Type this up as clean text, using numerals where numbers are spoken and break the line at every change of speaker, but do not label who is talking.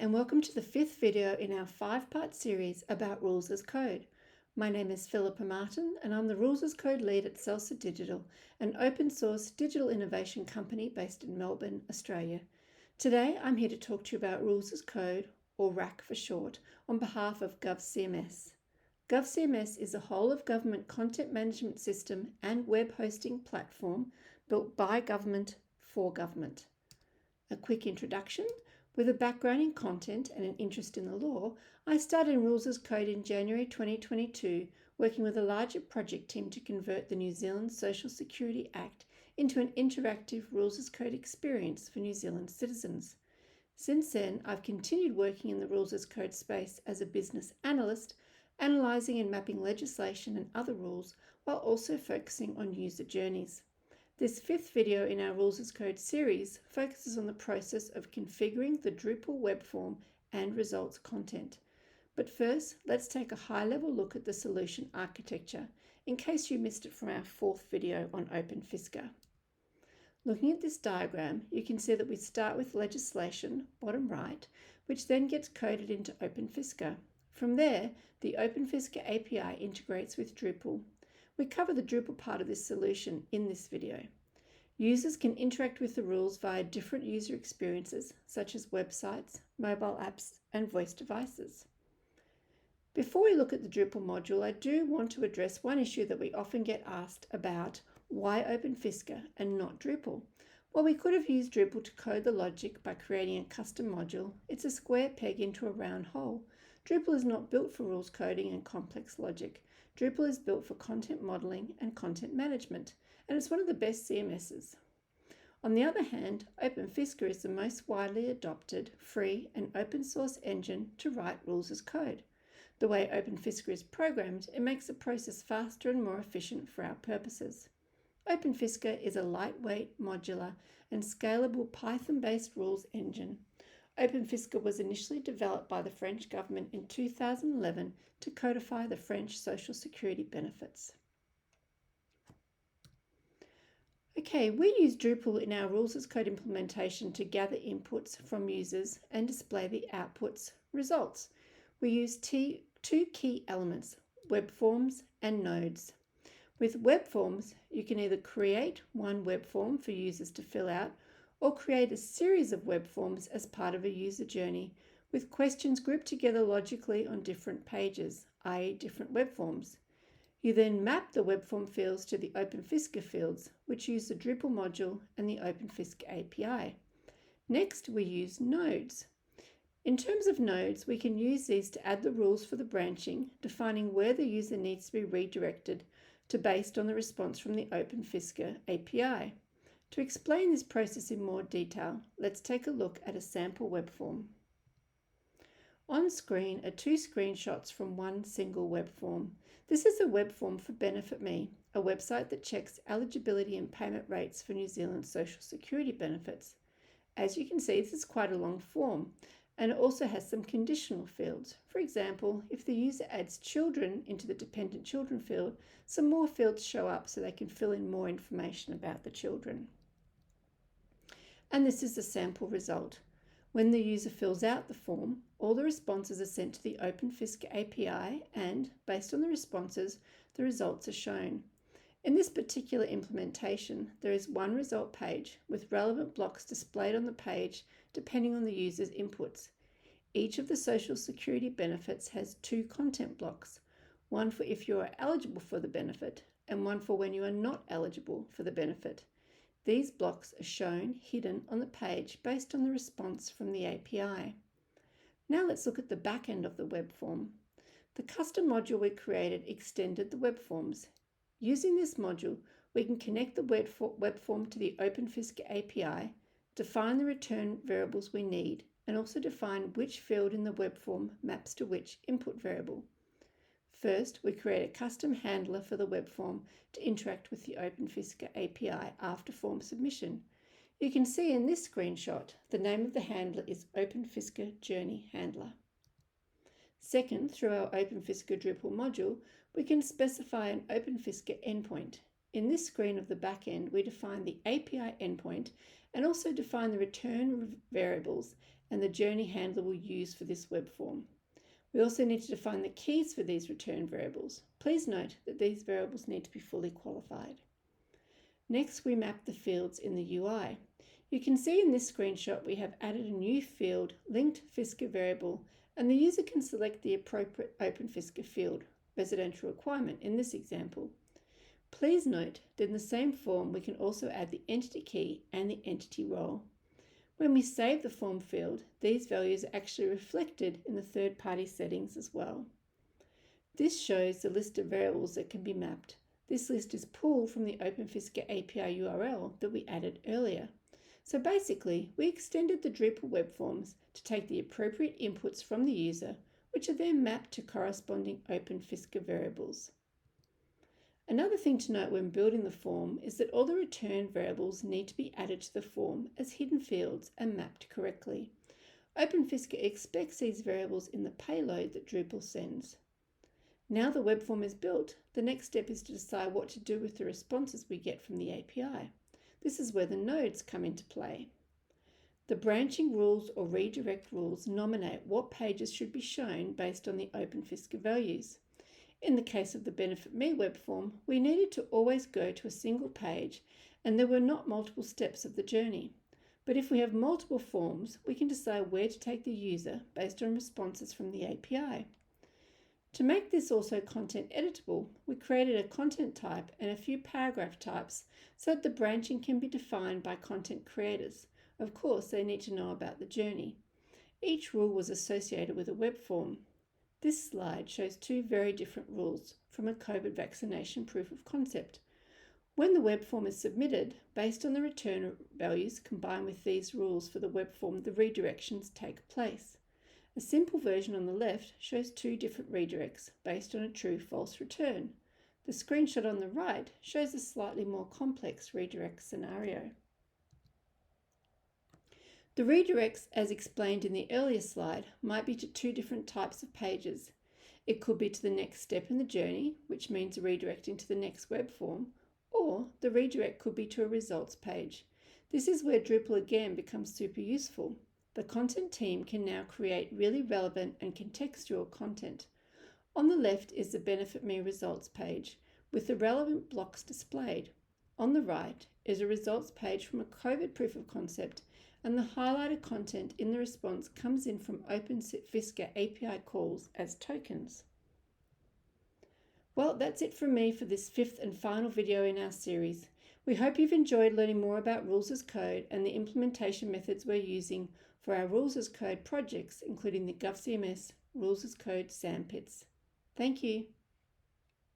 and welcome to the fifth video in our 5-part series about Rules as Code. My name is Phillipa Martin and I'm the Rules as Code lead at Salsa Digital, an open source digital innovation company based in Melbourne, Australia. Today I'm here to talk to you about Rules as Code, or RAC for short, on behalf of GovCMS. GovCMS is a whole-of-government content management system and web hosting platform built by government for government. A quick introduction. With a background in content and an interest in the law, I started in Rules as Code in January 2022, working with a larger project team to convert the New Zealand Social Security Act into an interactive Rules as Code experience for New Zealand citizens. Since then, I've continued working in the Rules as Code space as a business analyst, analysing and mapping legislation and other rules, while also focusing on user journeys. This fifth video in our Rules as Code series focuses on the process of configuring the Drupal web form and results content. But first, let's take a high-level look at the solution architecture, in case you missed it from our fourth video on OpenFisca. Looking at this diagram, you can see that we start with legislation, bottom right, which then gets coded into OpenFisca. From there, the OpenFisca API integrates with Drupal. We cover the Drupal part of this solution in this video. Users can interact with the rules via different user experiences, such as websites, mobile apps, and voice devices. Before we look at the Drupal module, I do want to address one issue that we often get asked about: why OpenFisca and not Drupal? While we could have used Drupal to code the logic by creating a custom module, it's a square peg into a round hole. Drupal is not built for rules coding and complex logic. Drupal is built for content modeling and content management, and it's one of the best CMSs. On the other hand, OpenFisca is the most widely adopted, free, and open source engine to write rules as code. The way OpenFisca is programmed, it makes the process faster and more efficient for our purposes. OpenFisca is a lightweight, modular, and scalable Python-based rules engine. OpenFisca was initially developed by the French government in 2011 to codify the French Social Security benefits. Okay, we use Drupal in our Rules as Code implementation to gather inputs from users and display the outputs results. We use two key elements, web forms and nodes. With web forms, you can either create one web form for users to fill out or create a series of web forms as part of a user journey, with questions grouped together logically on different pages, i.e. different web forms. You then map the web form fields to the OpenFisca fields, which use the Drupal module and the OpenFisca API. Next, we use nodes. In terms of nodes, we can use these to add the rules for the branching, defining where the user needs to be redirected to based on the response from the OpenFisca API. To explain this process in more detail, let's take a look at a sample web form. On screen are two screenshots from one single web form. This is a web form for Benefit Me, a website that checks eligibility and payment rates for New Zealand Social Security benefits. As you can see, this is quite a long form, and it also has some conditional fields. For example, if the user adds children into the dependent children field, some more fields show up so they can fill in more information about the children. And this is the sample result. When the user fills out the form, all the responses are sent to the OpenFisca API and, based on the responses, the results are shown. In this particular implementation, there is one result page with relevant blocks displayed on the page depending on the user's inputs. Each of the Social Security benefits has two content blocks, one for if you are eligible for the benefit and one for when you are not eligible for the benefit. These blocks are shown hidden on the page based on the response from the API. Now let's look at the back end of the web form. The custom module we created extended the web forms. Using this module, we can connect the web form to the OpenFisca API, define the return variables we need, and also define which field in the web form maps to which input variable. First, we create a custom handler for the web form to interact with the OpenFisca API after form submission. You can see in this screenshot, the name of the handler is OpenFisca Journey Handler. Second, through our OpenFisca Drupal module, we can specify an OpenFisca endpoint. In this screen of the backend, we define the API endpoint and also define the return variables and the journey handler will use for this web form. We also need to define the keys for these return variables. Please note that these variables need to be fully qualified. Next, we map the fields in the UI. You can see in this screenshot we have added a new field, linked Fisca variable, and the user can select the appropriate OpenFisca field, residential requirement in this example. Please note that in the same form we can also add the entity key and the entity role. When we save the form field, these values are actually reflected in the third-party settings as well. This shows the list of variables that can be mapped. This list is pulled from the OpenFisca API URL that we added earlier. So basically, we extended the Drupal web forms to take the appropriate inputs from the user, which are then mapped to corresponding OpenFisca variables. Another thing to note when building the form is that all the return variables need to be added to the form as hidden fields and mapped correctly. OpenFisca expects these variables in the payload that Drupal sends. Now the web form is built, the next step is to decide what to do with the responses we get from the API. This is where the nodes come into play. The branching rules or redirect rules nominate what pages should be shown based on the OpenFisca values. In the case of the Benefit Me web form, we needed to always go to a single page and there were not multiple steps of the journey. But if we have multiple forms, we can decide where to take the user based on responses from the API. To make this also content editable, we created a content type and a few paragraph types so that the branching can be defined by content creators. Of course, they need to know about the journey. Each rule was associated with a web form. This slide shows two very different rules from a COVID vaccination proof of concept. When the web form is submitted, based on the return values combined with these rules for the web form, the redirections take place. A simple version on the left shows two different redirects based on a true-false return. The screenshot on the right shows a slightly more complex redirect scenario. The redirects, as explained in the earlier slide, might be to two different types of pages. It could be to the next step in the journey, which means a redirect into the next web form, or the redirect could be to a results page. This is where Drupal again becomes super useful. The content team can now create really relevant and contextual content. On the left is the Benefit Me results page, with the relevant blocks displayed. On the right is a results page from a COVID proof of concept, and the highlighted content in the response comes in from OpenFisca API calls as tokens. Well, that's it from me for this fifth and final video in our series. We hope you've enjoyed learning more about Rules as Code and the implementation methods we're using for our Rules as Code projects, including the GovCMS Rules as Code sandpits. Thank you.